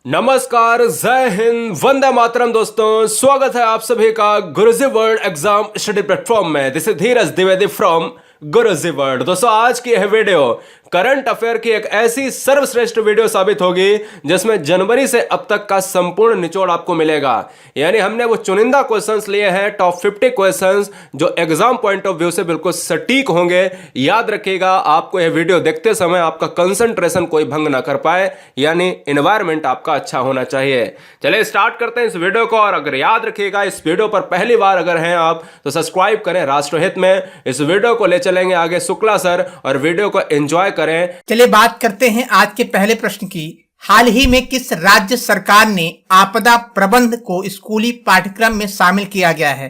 नमस्कार, जय हिंद, वंदे मातरम। दोस्तों, स्वागत है आप सभी का गुरुजी वर्ल्ड एग्जाम स्टडी प्लेटफॉर्म में। This is Dheeraj Dwivedi from Guruji world. दोस्तों, आज की यह वीडियो करंट अफेयर की एक ऐसी सर्वश्रेष्ठ वीडियो साबित होगी जिसमें जनवरी से अब तक का संपूर्ण निचोड़ आपको मिलेगा। यानी हमने वो चुनिंदा क्वेश्चंस लिए हैं, टॉप 50 क्वेश्चंस जो एग्जाम पॉइंट ऑफ व्यू से बिल्कुल सटीक होंगे। याद रखिएगा, आपको यह वीडियो देखते समय आपका कंसंट्रेशन कोई भंग ना कर पाए, यानी एनवायरमेंट आपका अच्छा होना चाहिए। चलिए स्टार्ट करते हैं इस वीडियो को। और अगर याद रखिएगा, इस वीडियो पर पहली बार अगर हैं आप तो सब्सक्राइब करें राष्ट्रहित में। इस वीडियो को ले चलेंगे आगे शुक्ला सर और वीडियो को एंजॉय करें। चलिए बात करते हैं आज के पहले प्रश्न की। हाल ही में किस राज्य सरकार ने आपदा प्रबंध को स्कूली पाठ्यक्रम में शामिल किया गया है?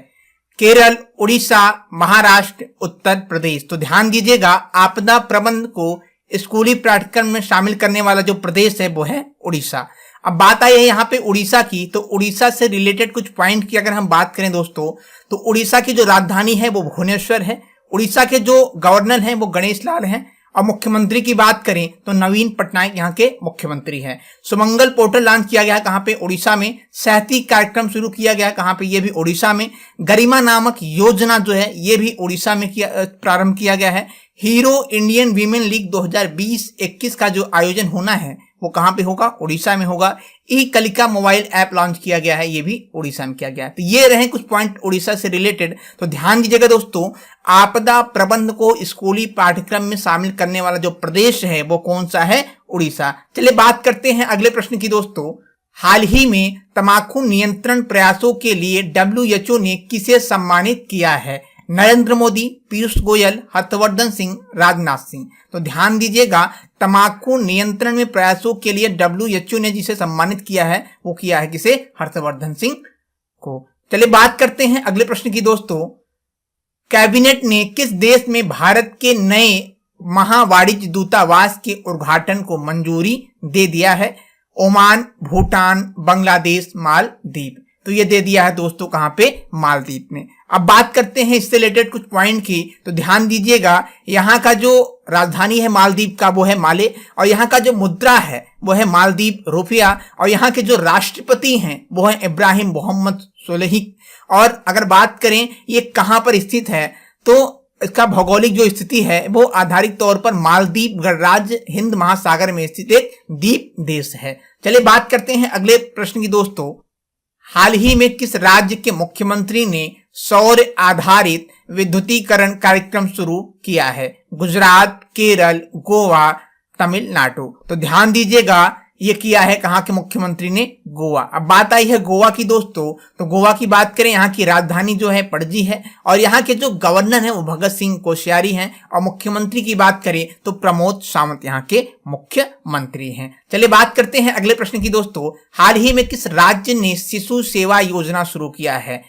केरल, उड़ीसा, महाराष्ट्र, उत्तर प्रदेश। तो ध्यान दीजिएगा, आपदा प्रबंध को स्कूली पाठ्यक्रम में शामिल करने वाला जो प्रदेश है वो है उड़ीसा। अब बात आई है यहाँ पे उड़ीसा की, तो उड़ीसा से रिलेटेड कुछ पॉइंट की अगर हम बात करें दोस्तों, तो उड़ीसा की जो राजधानी है वो भुवनेश्वर है। उड़ीसा के जो गवर्नर हैं वो गणेश लाल हैं। और मुख्यमंत्री की बात करें तो नवीन पटनायक यहाँ के मुख्यमंत्री हैं। सुमंगल पोर्टल लॉन्च किया गया कहाँ पे? उड़ीसा में। सहती कार्यक्रम शुरू किया गया कहाँ पे? ये भी उड़ीसा में। गरिमा नामक योजना जो है ये भी उड़ीसा में प्रारंभ किया गया है। हीरो इंडियन वीमेन लीग 2020-21 का जो आयोजन होना है वो कहाँ पे होगा? उड़ीसा में होगा। ई कलिका मोबाइल ऐप लॉन्च किया गया है, ये भी उड़ीसा में किया गया है। तो ये रहे कुछ पॉइंट उड़ीसा से रिलेटेड। तो ध्यान दीजिएगा दोस्तों, आपदा प्रबंध को स्कूली पाठ्यक्रम में शामिल करने वाला जो प्रदेश है वो कौन सा है? उड़ीसा। चलिए बात करते हैं अगले प्रश्न की दोस्तों। हाल ही में तंबाकू नियंत्रण प्रयासों के लिए WHO ने किसे सम्मानित किया है? नरेंद्र मोदी, पीयूष गोयल, हर्षवर्धन सिंह, राजनाथ सिंह। तो ध्यान दीजिएगा, तंबाकू नियंत्रण में प्रयासों के लिए WHO ने जिसे सम्मानित किया है वो किया है किसे? हर्षवर्धन सिंह को। चलिए बात करते हैं अगले प्रश्न की दोस्तों। कैबिनेट ने किस देश में भारत के नए महावाणिज्य दूतावास के उद्घाटन को मंजूरी दे दिया है? ओमान, भूटान, बांग्लादेश, मालदीव। तो ये दे दिया है दोस्तों कहां पे? मालदीव में। अब बात करते हैं इससे रिलेटेड कुछ पॉइंट की। तो ध्यान दीजिएगा, यहाँ का जो राजधानी है मालदीव का वो है माले, और यहाँ का जो मुद्रा है वो है मालदीव रुपया, और यहाँ के जो राष्ट्रपति हैं वो है इब्राहिम मोहम्मद सोलिह। और अगर बात करें ये कहाँ पर स्थित है, तो इसका भौगोलिक जो स्थिति है वो आधारित तौर पर मालदीव गणराज्य हिंद महासागर में स्थित एक द्वीप देश है। चलिए बात करते हैं अगले प्रश्न की दोस्तों। हाल ही में किस राज्य के मुख्यमंत्री ने सौर आधारित विद्युतीकरण कार्यक्रम शुरू किया है? गुजरात, केरल, गोवा, तमिलनाडु। तो ध्यान दीजिएगा, ये किया है कहाँ के मुख्यमंत्री ने? गोवा। अब बात आई है गोवा की दोस्तों। तो गोवा की बात करें, यहाँ की राजधानी जो है पणजी है, और यहाँ के जो गवर्नर हैं वो भगत सिंह कोश्यारी हैं, और मुख्यमंत्री की बात करें तो प्रमोद सावंत यहाँ के मुख्यमंत्री हैं। चलिए बात करते हैं अगले प्रश्न की दोस्तों। हाल ही में किस राज्य ने शिशु सेवा योजना शुरू किया है?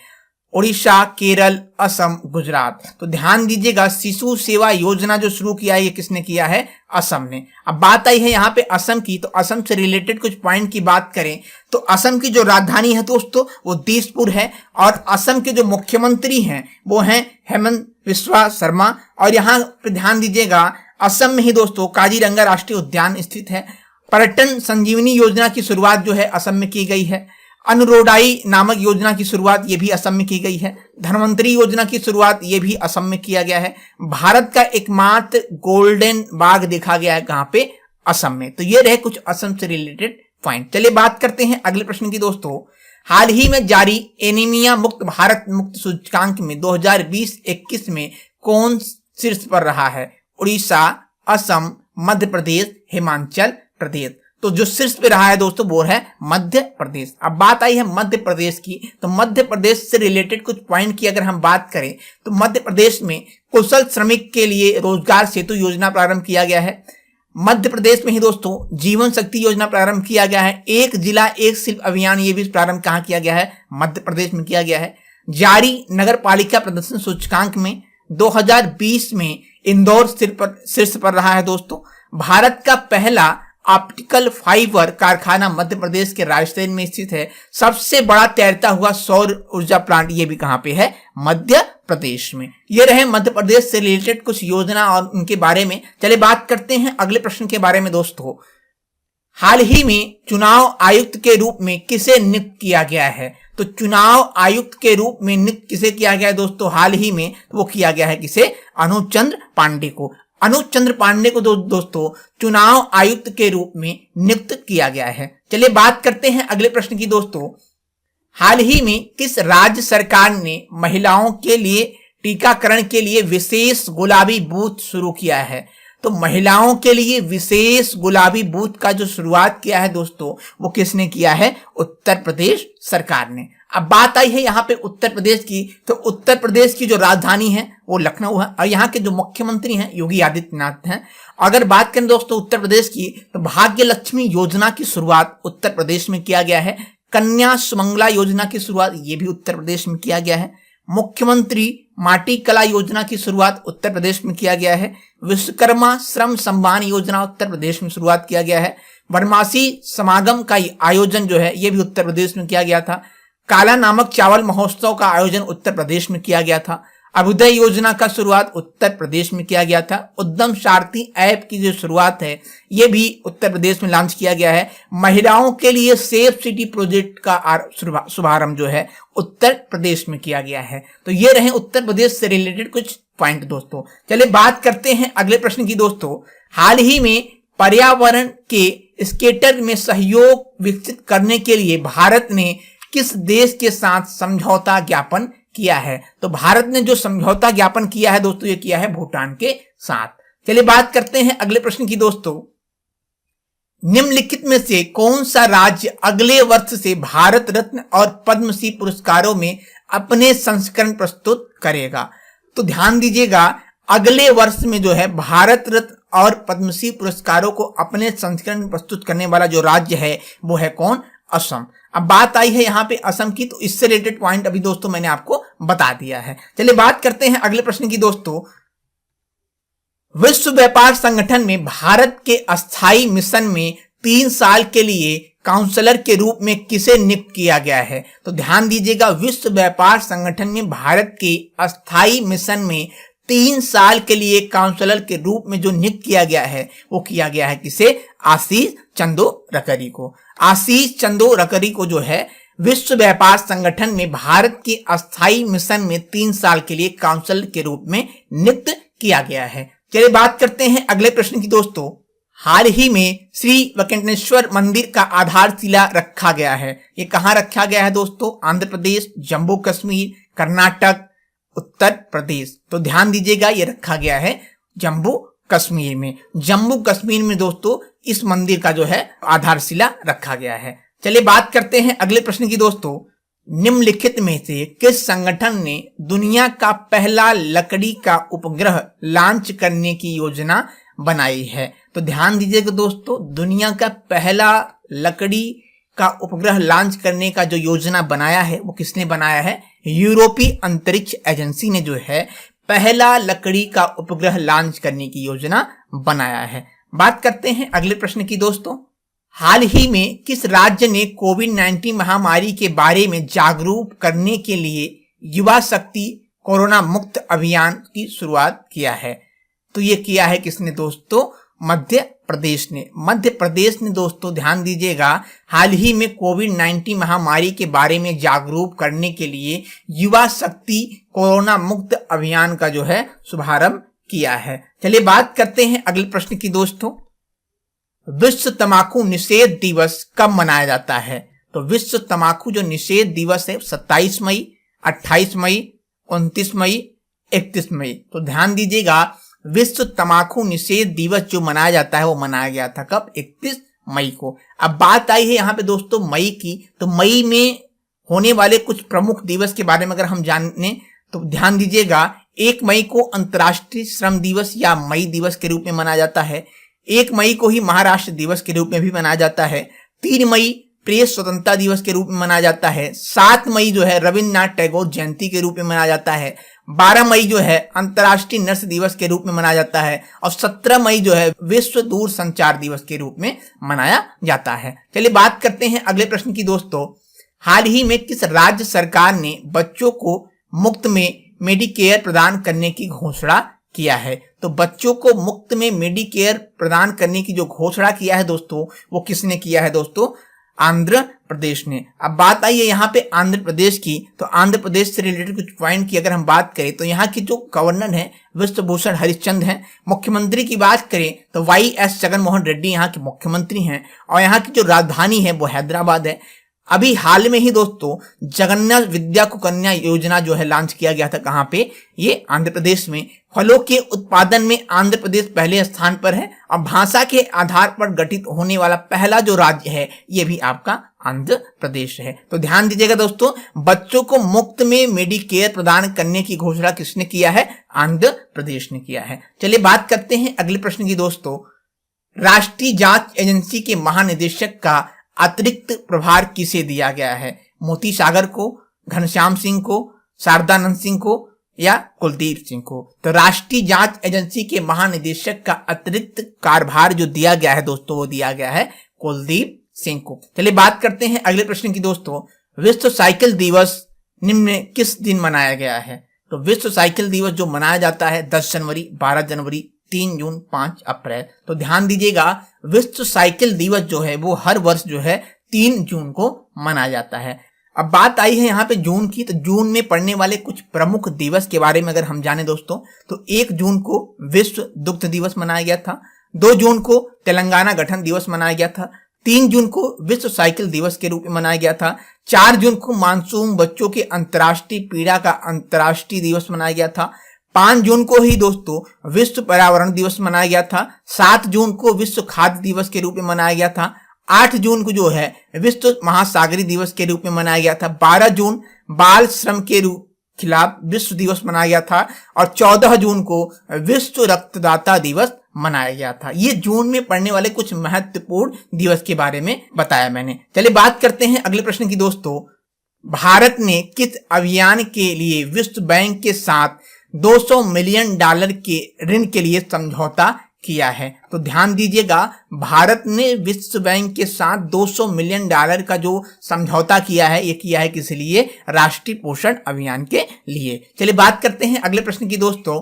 उड़ीसा, केरल, असम, गुजरात। तो ध्यान दीजिएगा, शिशु सेवा योजना जो शुरू किया है ये किसने किया है? असम ने। अब बात आई है यहाँ पे असम की, तो असम से रिलेटेड कुछ पॉइंट की बात करें तो असम की जो राजधानी है दोस्तों वो दिसपुर है, और असम के जो मुख्यमंत्री हैं वो हैं हेमंत बिस्वा शर्मा। और यहाँ पे ध्यान दीजिएगा, असम में ही दोस्तों काजीरंगा राष्ट्रीय उद्यान स्थित है। पर्यटन संजीवनी योजना की शुरुआत जो है असम में की गई है। अनुरोडाई नामक योजना की शुरुआत ये भी असम में की गई है। धनवंतरी योजना की शुरुआत ये भी असम में किया गया है। भारत का एकमात्र गोल्डन बाघ देखा गया है कहाँ पे? असम में। तो ये रहे कुछ असम से रिलेटेड पॉइंट। चलिए बात करते हैं अगले प्रश्न की दोस्तों। हाल ही में जारी एनीमिया मुक्त भारत मुक्त सूचकांक में 2020-21 में कौन शीर्ष पर रहा है? उड़ीसा, असम, मध्य प्रदेश, हिमाचल प्रदेश। तो जो शीर्ष पे रहा है दोस्तों वो है मध्य प्रदेश। अब बात आई है मध्य प्रदेश की, तो मध्य प्रदेश से रिलेटेड कुछ पॉइंट की अगर हम बात करें तो मध्य प्रदेश में कुशल श्रमिक के लिए रोजगार सेतु योजना प्रारंभ किया गया है। मध्य प्रदेश में ही दोस्तों जीवन शक्ति योजना प्रारंभ किया गया है। एक जिला एक शिल्प अभियान ये भी प्रारंभ कहाँ किया गया है? मध्य प्रदेश में किया गया है। जारी नगर पालिका प्रदर्शन सूचकांक में 2020 में इंदौर शीर्ष पर रहा है दोस्तों। भारत का पहला ऑप्टिकल फाइबर कारखाना मध्य प्रदेश के रायसेन में स्थित है। सबसे बड़ा तैरता हुआ सौर ऊर्जा प्लांट ये भी कहां पे है? मध्य प्रदेश में। ये रहे मध्य प्रदेश से रिलेटेड कुछ योजना और उनके बारे में। चलिए बात करते हैं अगले प्रश्न के बारे में दोस्तों। हाल ही में चुनाव आयुक्त के रूप में किसे नियुक्त किया गया है? तो चुनाव आयुक्त के रूप में नियुक्त किसे किया गया है दोस्तों हाल ही में? तो वो किया गया है किसे? अनुज चंद्र पांडे को। अनुज चंद्र पांडे को दोस्तों चुनाव आयुक्त के रूप में नियुक्त किया गया है। चलिए बात करते हैं अगले प्रश्न की दोस्तों। हाल ही में किस राज्य सरकार ने महिलाओं के लिए टीकाकरण के लिए विशेष गुलाबी बूथ शुरू किया है? तो महिलाओं के लिए विशेष गुलाबी बूथ का जो शुरुआत किया है दोस्तों वो किसने किया है? उत्तर प्रदेश सरकार ने। अब बात आई है यहाँ पे उत्तर प्रदेश की, तो उत्तर प्रदेश की जो राजधानी है वो लखनऊ है और यहाँ के जो मुख्यमंत्री हैं योगी आदित्यनाथ हैं। अगर बात करें दोस्तों उत्तर प्रदेश की, तो भाग्य लक्ष्मी योजना की शुरुआत उत्तर प्रदेश में किया गया है। कन्या सुमंगला योजना की शुरुआत ये भी उत्तर प्रदेश में किया गया है। मुख्यमंत्री माटी कला योजना की शुरुआत उत्तर प्रदेश में किया गया है। विश्वकर्मा श्रम सम्मान योजना उत्तर प्रदेश में शुरुआत किया गया है। वनवासी समागम का आयोजन जो है ये भी उत्तर प्रदेश में किया गया था। काला नामक चावल महोत्सव का आयोजन उत्तर प्रदेश में किया गया था। अभ्युदय योजना का शुरुआत उत्तर प्रदेश में किया गया था। उद्यम सारथी ऐप की जो शुरुआत है ये भी उत्तर प्रदेश में लॉन्च किया गया है। महिलाओं के लिए सेफ सिटी प्रोजेक्ट का शुभारंभ जो है उत्तर प्रदेश में किया गया है। तो ये रहे उत्तर प्रदेश से रिलेटेड कुछ पॉइंट दोस्तों। चलिए बात करते हैं अगले प्रश्न की दोस्तों। हाल ही में पर्यावरण के स्केटर में सहयोग विकसित करने के लिए भारत ने किस देश के साथ समझौता ज्ञापन किया है? तो भारत ने जो समझौता ज्ञापन किया है दोस्तों ये किया है भूटान के साथ। चलिए बात करते हैं अगले प्रश्न की दोस्तों। निम्नलिखित में से कौन सा राज्य अगले वर्ष से भारत रत्न और पद्मश्री पुरस्कारों में अपने संस्करण प्रस्तुत करेगा? तो ध्यान दीजिएगा, अगले वर्ष में जो है भारत रत्न और पद्मश्री पुरस्कारों को अपने संस्करण प्रस्तुत करने वाला जो राज्य है वो है कौन? असम। अब बात आई है यहाँ पे असम की, तो इससे रिलेटेड पॉइंट अभी दोस्तों मैंने आपको बता दिया है। चलिए बात करते हैं अगले प्रश्न की दोस्तों। विश्व व्यापार संगठन में भारत के अस्थायी मिशन में 3 साल के लिए काउंसलर के रूप में किसे नियुक्त किया गया है? तो ध्यान दीजिएगा, विश्व व्यापार संगठन में भारत के अस्थायी मिशन में 3 साल के लिए काउंसलर के रूप में जो नियुक्त किया गया है वो किया गया है किसे? आशीष चंदोरकरी को। आशीष चंदोरकरी को जो है विश्व व्यापार संगठन में भारत के अस्थायी मिशन में 3 साल के लिए काउंसलर के रूप में नियुक्त किया गया है। चलिए बात करते हैं अगले प्रश्न की दोस्तों। हाल ही में श्री वेंकटेश्वर मंदिर का आधारशिला रखा गया है। ये कहाँ रखा गया है दोस्तों? आंध्र प्रदेश, जम्मू कश्मीर, कर्नाटक, उत्तर प्रदेश। तो ध्यान दीजिएगा ये रखा गया है जम्मू कश्मीर में। जम्मू कश्मीर में दोस्तों इस मंदिर का जो है आधारशिला रखा गया है। चलिए बात करते हैं अगले प्रश्न की दोस्तों। निम्नलिखित में से किस संगठन ने दुनिया का पहला लकड़ी का उपग्रह लॉन्च करने की योजना बनाई है? तो ध्यान दीजिएगा दोस्तों, दुनिया का पहला लकड़ी का उपग्रह लॉन्च करने का जो योजना बनाया है वो किसने बनाया है? यूरोपीय अंतरिक्ष एजेंसी ने जो है पहला लकड़ी का उपग्रह लॉन्च करने की योजना बनाया है। बात करते हैं अगले प्रश्न की दोस्तों। हाल ही में किस राज्य ने कोविड-19 महामारी के बारे में जागरूक करने के लिए युवा शक्ति कोरोना मुक्त अभियान की शुरुआत किया है? तो ये किया है किसने दोस्तों? मध्य प्रदेश ने। मध्य प्रदेश ने दोस्तों ध्यान दीजिएगा हाल ही में कोविड-19 महामारी के बारे में जागरूक करने के लिए युवा शक्ति कोरोना मुक्त अभियान का जो है शुभारंभ किया है। चलिए बात करते हैं अगले प्रश्न की दोस्तों। विश्व तंबाकू निषेध दिवस कब मनाया जाता है? तो विश्व तंबाकू जो निषेध दिवस है 27 मई, 28 मई, 29 मई, 31 मई। तो ध्यान दीजिएगा विश्व तंबाकू निषेध दिवस जो मनाया जाता है वो मनाया गया था कब? 31 मई को। अब बात आई है यहाँ पे दोस्तों मई की, तो मई में होने वाले कुछ प्रमुख दिवस के बारे में अगर हम जाने तो ध्यान दीजिएगा 1 मई को अंतर्राष्ट्रीय श्रम दिवस या मई दिवस के रूप में मनाया जाता है। 1 मई को ही महाराष्ट्र दिवस के रूप में भी मनाया जाता है। 3 मई प्रेस स्वतंत्रता दिवस के रूप में मनाया जाता है। 7 मई जो है रविन्द्रनाथ टैगोर जयंती के रूप में मनाया जाता है। 12 मई जो है अंतर्राष्ट्रीय नर्स दिवस के रूप में मनाया जाता है और 17 मई जो है विश्व दूर संचार दिवस के रूप में मनाया जाता है। चलिए बात करते हैं अगले प्रश्न की दोस्तों। हाल ही में किस राज्य सरकार ने बच्चों को मुफ्त में मेडिकेयर प्रदान करने की घोषणा किया है। तो बच्चों को मुफ्त में मेडिकेयर प्रदान करने की जो घोषणा किया है दोस्तों, वो किसने किया है दोस्तों? आंध्र प्रदेश ने। अब बात आई है यहाँ पे आंध्र प्रदेश की, तो आंध्र प्रदेश से रिलेटेड कुछ पॉइंट की अगर हम बात करें तो यहाँ के जो गवर्नर हैं विश्वभूषण हरिश्चंद्र हैं। मुख्यमंत्री की बात करें तो YS जगनमोहन रेड्डी यहाँ के मुख्यमंत्री हैं और यहाँ की जो राजधानी है वो हैदराबाद है। अभी हाल में ही दोस्तों जगन्नाथ विद्या कन्या योजना जो है लॉन्च किया गया था। कहाँ पे? ये आंध्र प्रदेश में। फलों के उत्पादन में आंध्र प्रदेश पहले स्थान पर है और भाषा के आधार पर गठित होने वाला पहला जो राज्य है ये भी आपका आंध्र प्रदेश है। तो ध्यान दीजिएगा दोस्तों, बच्चों को मुफ्त में मेडिकेयर प्रदान करने की घोषणा किसने किया है? आंध्र प्रदेश ने किया है। चलिए बात करते हैं अगले प्रश्न की दोस्तों। राष्ट्रीय जांच एजेंसी के महानिदेशक का अतिरिक्त प्रभार किसे दिया गया है? मोती सागर को, घनश्याम सिंह को, शारदानंद सिंह को या कुलदीप सिंह को? तो राष्ट्रीय जांच एजेंसी के महानिदेशक का अतिरिक्त कार्यभार जो दिया गया है दोस्तों, वो दिया गया है कुलदीप सिंह को। चलिए बात करते हैं अगले प्रश्न की दोस्तों। विश्व साइकिल दिवस निम्न में किस दिन मनाया गया है? तो विश्व साइकिल दिवस जो मनाया जाता है 10 जनवरी, 12 जनवरी, 3 जून, 5 अप्रैल। तो ध्यान दीजिएगा, विश्व साइकिल दिवस जो है वो हर वर्ष जो है 3 जून को मनाया जाता है। अब बात आई है यहाँ पे जून की, तो जून में पड़ने वाले कुछ प्रमुख दिवस के बारे में अगर हम जाने दोस्तों, तो 1 जून को विश्व दुग्ध दिवस मनाया गया था, 2 जून को तेलंगाना गठन दिवस मनाया गया था, 3 जून को विश्व साइकिल दिवस के रूप में मनाया गया था, 4 जून को मासूम बच्चों के अंतर्राष्ट्रीय पीड़ा का अंतर्राष्ट्रीय दिवस मनाया गया था, 5 जून को ही दोस्तों विश्व पर्यावरण दिवस मनाया गया था, 7 जून को विश्व खाद्य दिवस के रूप में मनाया गया था, 8 जून को जो है विश्व महासागरीय दिवस के रूप में मनाया गया था, 12 जून बाल श्रम के खिलाफ विश्व दिवस मनाया गया था और 14 जून को विश्व रक्तदाता दिवस मनाया गया था। ये जून में पड़ने वाले कुछ महत्वपूर्ण दिवस के बारे में बताया मैंने। चलिए बात करते हैं अगले प्रश्न की दोस्तों। भारत ने किस अभियान के लिए विश्व बैंक के साथ $200 मिलियन के ऋण के लिए समझौता किया है? तो ध्यान दीजिएगा, भारत ने विश्व बैंक के साथ $200 मिलियन का जो समझौता किया है, ये किया है किस लिए? राष्ट्रीय पोषण अभियान के लिए। चलिए बात करते हैं अगले प्रश्न की दोस्तों।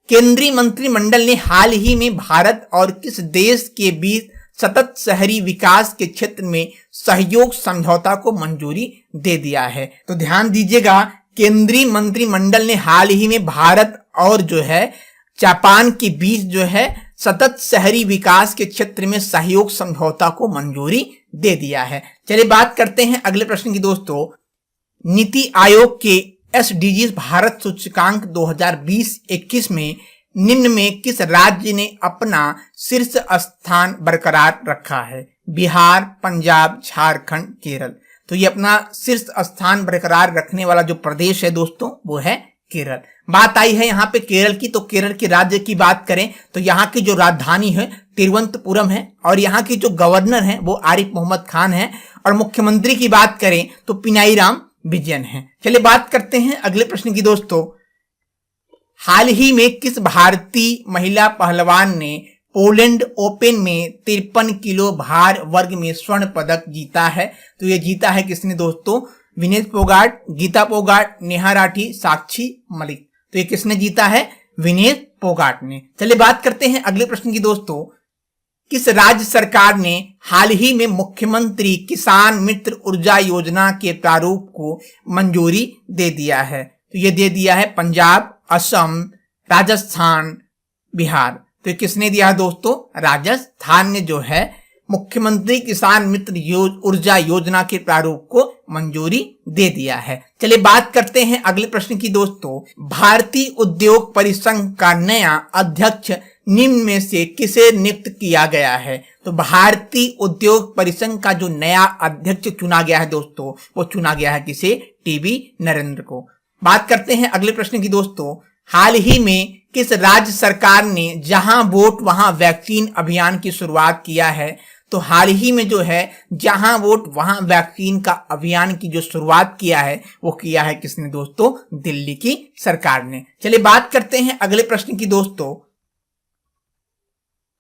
केंद्रीय मंत्रिमंडल ने हाल ही में भारत और किस देश के बीच सतत शहरी विकास के क्षेत्र में सहयोग समझौता को मंजूरी दे दिया है? तो ध्यान दीजिएगा, केंद्रीय मंत्रिमंडल ने हाल ही में भारत और जो है जापान के बीच जो है सतत शहरी विकास के क्षेत्र में सहयोग समझौता को मंजूरी दे दिया है। चलिए बात करते हैं अगले प्रश्न की दोस्तों। नीति आयोग के SDGs भारत सूचकांक 2020-21 में निम्न में किस राज्य ने अपना शीर्ष स्थान बरकरार रखा है? बिहार, पंजाब, झारखंड, केरल। तो ये अपना शीर्ष स्थान बरकरार रखने वाला जो प्रदेश है दोस्तों, वो है केरल। बात आई है यहाँ पे केरल की, तो केरल के राज्य की बात करें तो यहाँ की जो राजधानी है तिरुवनंतपुरम है और यहाँ की जो गवर्नर है वो आरिफ मोहम्मद खान है और मुख्यमंत्री की बात करें तो पिनाईराम विजयन है। चलिए बात करते हैं अगले प्रश्न की दोस्तों। हाल ही में किस भारतीय महिला पहलवान ने पोलैंड ओपन में 53 किलो भार वर्ग में स्वर्ण पदक जीता है? तो ये जीता है किसने दोस्तों? विनेश फोगाट, गीता फोगाट, नेहा राठी, साक्षी मलिक। तो ये किसने जीता है? विनेश फोगाट ने। चलिए बात करते हैं अगले प्रश्न की दोस्तों। किस राज्य सरकार ने हाल ही में मुख्यमंत्री किसान मित्र ऊर्जा योजना के प्रारूप को मंजूरी दे दिया है? तो ये दे दिया है पंजाब, असम, राजस्थान, बिहार। तो किसने दिया दोस्तों? राजस्थान ने जो है मुख्यमंत्री किसान मित्र ऊर्जा योजना के प्रारूप को मंजूरी दे दिया है। चलिए बात करते हैं अगले प्रश्न की दोस्तों। भारतीय उद्योग परिसंघ का नया अध्यक्ष निम्न में से किसे नियुक्त किया गया है? तो भारतीय उद्योग परिसंघ का जो नया अध्यक्ष चुना गया है दोस्तों, वो चुना गया है किसे? टीबी नरेंद्र को। बात करते हैं अगले प्रश्न की दोस्तों। हाल ही में किस राज्य सरकार ने जहां वोट वहां वैक्सीन अभियान की शुरुआत किया है? तो हाल ही में जो है जहां वोट वहां वैक्सीन का अभियान की जो शुरुआत किया है वो किया है किसने दोस्तों? दिल्ली की सरकार ने। चलिए बात करते हैं अगले प्रश्न की दोस्तों।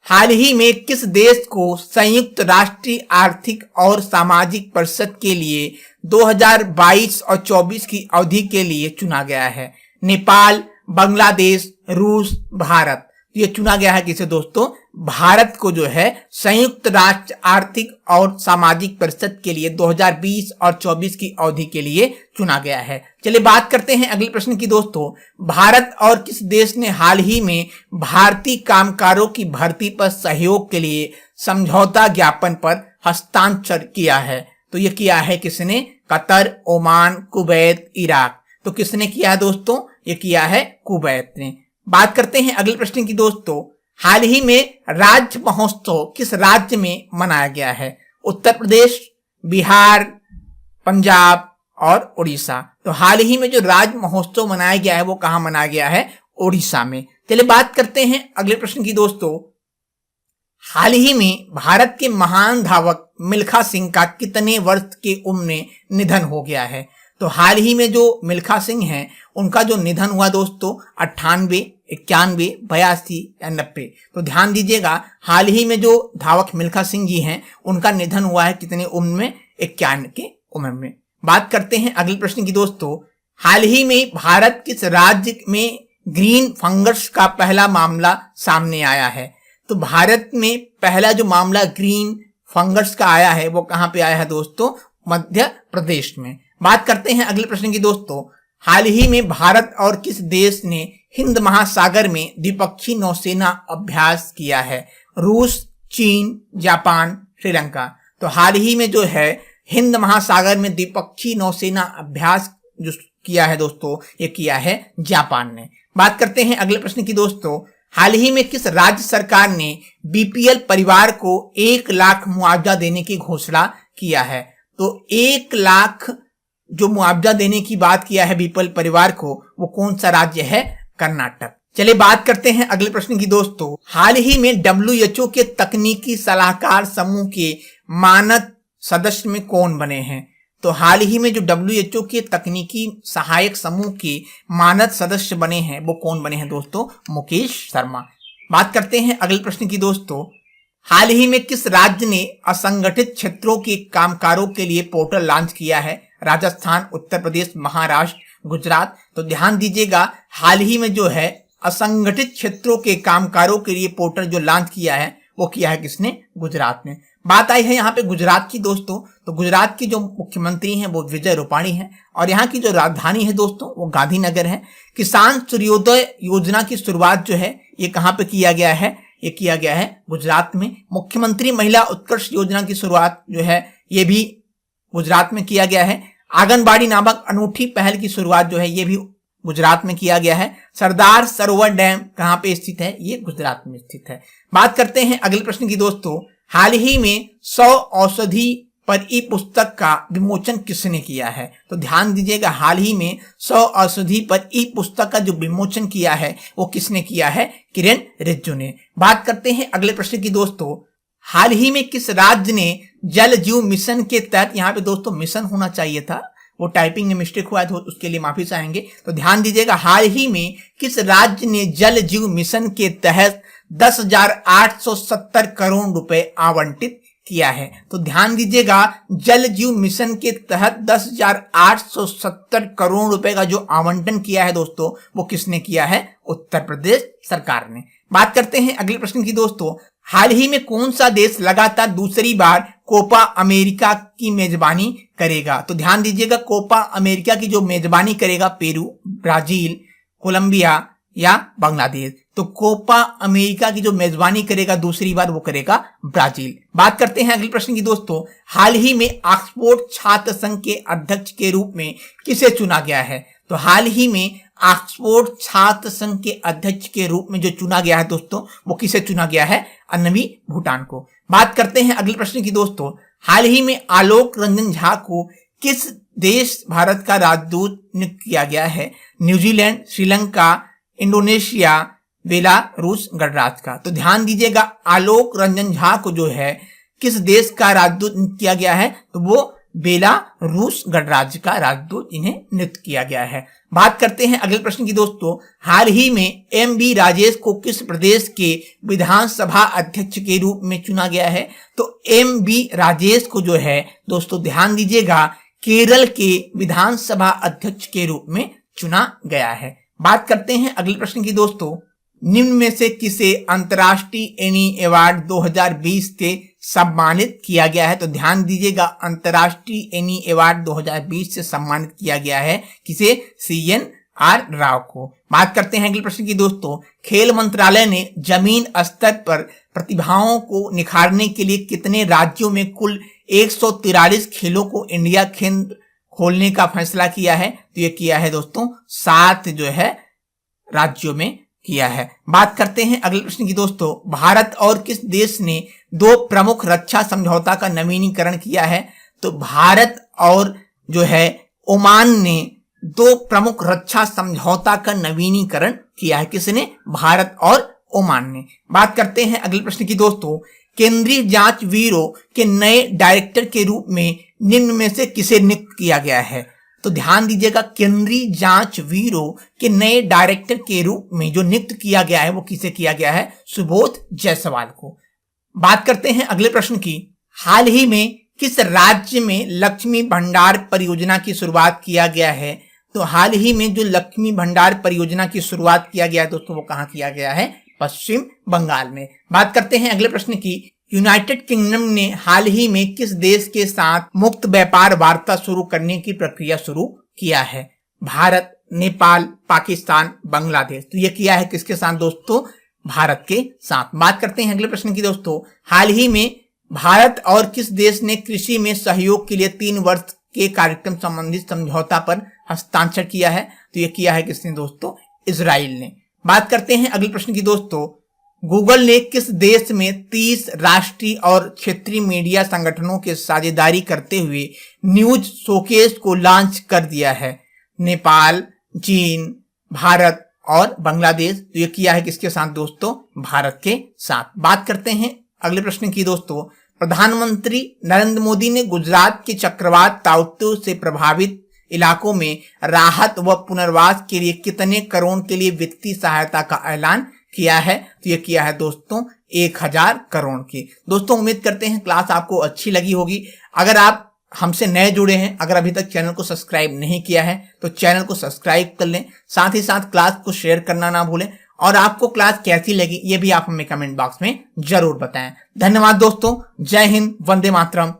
हाल ही में किस देश को संयुक्त राष्ट्रीय आर्थिक और सामाजिक परिषद के लिए 2022 और 24 की अवधि के लिए चुना गया है? नेपाल, बांग्लादेश, रूस, भारत। ये चुना गया है किसे दोस्तों? भारत को जो है संयुक्त राष्ट्र आर्थिक और सामाजिक परिषद के लिए 2020 और 24 की अवधि के लिए चुना गया है। चलिए बात करते हैं अगले प्रश्न की दोस्तों। भारत और किस देश ने हाल ही में भारतीय कामगारों की भर्ती पर सहयोग के लिए समझौता ज्ञापन पर हस्ताक्षर किया है? तो ये किया है किसने? Qatar, Oman, Kuwait, Iraq. तो किसने किया है दोस्तों? ये किया है कुवैत ने। बात करते हैं अगले प्रश्न की दोस्तों। हाल ही में राज्य महोत्सव किस राज्य में मनाया गया है? उत्तर प्रदेश, बिहार, पंजाब और उड़ीसा। तो हाल ही में जो राज्य महोत्सव मनाया गया है वो कहां मनाया गया है? उड़ीसा में। चलिए बात करते हैं अगले प्रश्न की दोस्तों। हाल ही में भारत के महान धावक मिल्खा सिंह का कितने वर्ष की उम्र में निधन हो गया है? तो हाल ही में जो मिल्खा सिंह हैं उनका जो निधन हुआ दोस्तों 98, 91, 82 या 90। तो ध्यान दीजिएगा, हाल ही में जो धावक मिल्खा सिंह जी हैं उनका निधन हुआ है कितने उम्र में? 51 के उम्र में। बात करते हैं अगले प्रश्न की दोस्तों। हाल ही में भारत किस राज्य में ग्रीन फंगस का पहला मामला सामने आया है? तो भारत में पहला जो मामला ग्रीन फंगस का आया है वो कहां पे आया है दोस्तों? मध्य प्रदेश में। बात करते हैं अगले प्रश्न की दोस्तों। हाल ही में भारत और किस देश ने हिंद महासागर में द्विपक्षीय नौसेना अभ्यास किया है? रूस, चीन, जापान, श्रीलंका। तो हाल ही में जो है हिंद महासागर में द्विपक्षीय नौसेना अभ्यास जो किया है दोस्तों, ये किया है जापान ने। बात करते हैं अगले प्रश्न की दोस्तों। हाल ही में किस राज्य सरकार ने बीपीएल परिवार को 1 लाख मुआवजा देने की घोषणा किया है? तो 1 लाख जो मुआवजा देने की बात किया है बीपीएल परिवार को, वो कौन सा राज्य है? कर्नाटक। चलिए बात करते हैं अगले प्रश्न की दोस्तों। हाल ही में डब्ल्यूएचओ के तकनीकी सलाहकार समूह के मानद सदस्य में कौन बने हैं? तो हाल ही में जो डब्ल्यूएचओ के तकनीकी सहायक समूह के मानद सदस्य बने हैं वो कौन बने हैं दोस्तों? मुकेश शर्मा। बात करते हैं अगले प्रश्न की दोस्तों। हाल ही में किस राज्य ने असंगठित क्षेत्रों के कामगारों के लिए पोर्टल लॉन्च किया है? राजस्थान, उत्तर प्रदेश, महाराष्ट्र, गुजरात। तो ध्यान दीजिएगा, हाल ही में जो है असंगठित क्षेत्रों के कामगारों के लिए पोर्टल जो लॉन्च किया है वो किया है किसने? गुजरात ने। बात आई है यहाँ पे गुजरात की दोस्तों। तो गुजरात की जो मुख्यमंत्री हैं वो विजय रूपाणी हैं और यहाँ की जो राजधानी है दोस्तों वो गांधीनगर है। किसान सूर्योदय योजना की शुरुआत जो है ये कहाँ पे किया गया है? ये किया गया है गुजरात में। मुख्यमंत्री महिला उत्कर्ष योजना की शुरुआत जो है ये भी गुजरात में किया गया है। आंगनबाड़ी नामक अनूठी पहल की शुरुआत जो है ये भी गुजरात में किया गया है। सरदार सरोवर डैम कहाँ पे स्थित है? ये गुजरात में स्थित है। बात करते हैं अगले प्रश्न की दोस्तों। हाल ही में 100 औषधि पर ई पुस्तक का विमोचन किसने किया है? तो ध्यान दीजिएगा, हाल ही में 100 औषधि पर ई पुस्तक का जो विमोचन किया है वो किसने किया है? किरण रिजिजू ने। बात करते हैं अगले प्रश्न की दोस्तों। हाल ही में किस राज्य ने जल जीव मिशन के तहत, यहाँ पे दोस्तों मिशन होना चाहिए था, वो टाइपिंग में मिस्टेक हुआ है तो उसके लिए माफी चाहेंगे। तो ध्यान दीजिएगा, हाल ही में किस राज्य ने जल जीव मिशन के तहत 10,870 करोड़ रुपए आवंटित किया है? तो ध्यान दीजिएगा, जल जीव मिशन के तहत 10,870 करोड़ रुपए का जो आवंटन किया है दोस्तों वो किसने किया है? उत्तर प्रदेश सरकार ने। बात करते हैं अगले प्रश्न की दोस्तों। हाल ही में कौन सा देश लगातार दूसरी बार कोपा अमेरिका की मेजबानी करेगा? तो ध्यान दीजिएगा, कोपा अमेरिका की जो मेजबानी करेगा पेरू, ब्राजील, कोलंबिया या बांग्लादेश। तो कोपा अमेरिका की जो मेजबानी करेगा दूसरी बार वो करेगा ब्राजील। बात करते हैं अगले प्रश्न की दोस्तों। हाल ही में ऑक्सफोर्ड छात्र संघ के अध्यक्ष के रूप में किसे चुना गया है? तो हाल ही में ऑक्सफोर्ड छात्र संघ के अध्यक्ष के रूप में जो चुना गया है दोस्तों वो किसे चुना गया है? अन्वी भूटान को। बात करते हैं अगले प्रश्न की दोस्तों। हाल ही में आलोक रंजन झा को किस देश भारत का राजदूत नियुक्त किया गया है? न्यूजीलैंड, श्रीलंका, इंडोनेशिया, बेलारूस गणराज्य का। तो ध्यान दीजिएगा, आलोक रंजन झा को जो है किस देश का राजदूत नियुक्त किया गया है? तो वो बेलारूस गणराज्य का राजदूत इन्हें नियुक्त किया गया है। बात करते हैं अगले प्रश्न की दोस्तों। हाल ही में एम.बी. राजेश को किस प्रदेश के विधानसभा अध्यक्ष के रूप में चुना गया है? तो एम.बी. राजेश को जो है दोस्तों ध्यान दीजिएगा केरल के विधानसभा अध्यक्ष के रूप में चुना गया है। बात करते हैं अगले प्रश्न की दोस्तों। निम्न में से किसे अंतर्राष्ट्रीय एनी अवार्ड 2020 से सम्मानित किया गया है? तो ध्यान दीजिएगा, अंतर्राष्ट्रीय एनी अवार्ड 2020 से सम्मानित किया गया है किसे? CNR राव को। बात करते हैं अगले प्रश्न की दोस्तों। खेल मंत्रालय ने जमीन स्तर पर प्रतिभाओं को निखारने के लिए कितने राज्यों में कुल 143 खेलों को इंडिया खेल खोलने का फैसला किया है? तो ये किया है दोस्तों 7 जो है राज्यों में किया है। बात करते हैं अगले प्रश्न की दोस्तों। भारत और किस देश ने 2 प्रमुख रक्षा समझौता का नवीनीकरण किया है? तो भारत और जो है ओमान ने 2 प्रमुख रक्षा समझौता का नवीनीकरण किया है। किसने? भारत और ओमान ने। बात करते हैं अगले प्रश्न की दोस्तों। केंद्रीय जांच ब्यूरो के नए डायरेक्टर के रूप में निम्न में से किसे नियुक्त किया गया है? तो ध्यान दीजिएगा, केंद्रीय जांच ब्यूरो के नए डायरेक्टर के रूप में जो नियुक्त किया गया है वो किसे किया गया है? सुबोध जायसवाल को। बात करते हैं अगले प्रश्न की। हाल ही में किस राज्य में लक्ष्मी भंडार परियोजना की शुरुआत किया गया है? तो हाल ही में जो लक्ष्मी भंडार परियोजना की शुरुआत किया गया है दोस्तों, वो कहाँ किया गया है? पश्चिम बंगाल में। बात करते हैं अगले प्रश्न की। यूनाइटेड किंगडम ने हाल ही में किस देश के साथ मुक्त व्यापार वार्ता शुरू करने की प्रक्रिया शुरू किया है? भारत, नेपाल, पाकिस्तान, बांग्लादेश। तो ये किया है किसके साथ दोस्तों? भारत के साथ। बात करते हैं अगले प्रश्न की दोस्तों। हाल ही में भारत और किस देश ने कृषि में सहयोग के लिए 3 वर्ष के कार्यक्रम संबंधित समझौता पर हस्ताक्षर किया है? तो ये किया है किसने दोस्तों? इजराइल ने। बात करते हैं अगले प्रश्न की दोस्तों। गूगल ने किस देश में 30 राष्ट्रीय और क्षेत्रीय मीडिया संगठनों के साझेदारी करते हुए न्यूज शोकेस को लॉन्च कर दिया है? नेपाल, चीन, भारत और बांग्लादेश। तो ये किया है किसके साथ दोस्तों? भारत के साथ। बात करते हैं अगले प्रश्न की दोस्तों। प्रधानमंत्री नरेंद्र मोदी ने गुजरात के चक्रवात ताउते से प्रभावित इलाकों में राहत व पुनर्वास के लिए कितने करोड़ के लिए वित्तीय सहायता का ऐलान किया है? तो ये किया है दोस्तों 1000 करोड़ की। दोस्तों उम्मीद करते हैं क्लास आपको अच्छी लगी होगी। अगर आप हमसे नए जुड़े हैं, अगर अभी तक चैनल को सब्सक्राइब नहीं किया है तो चैनल को सब्सक्राइब कर लें। साथ ही साथ क्लास को शेयर करना ना भूलें और आपको क्लास कैसी लगी ये भी आप हमें कमेंट बॉक्स में जरूर बताएं। धन्यवाद दोस्तों। जय हिंद, वंदे मातरम।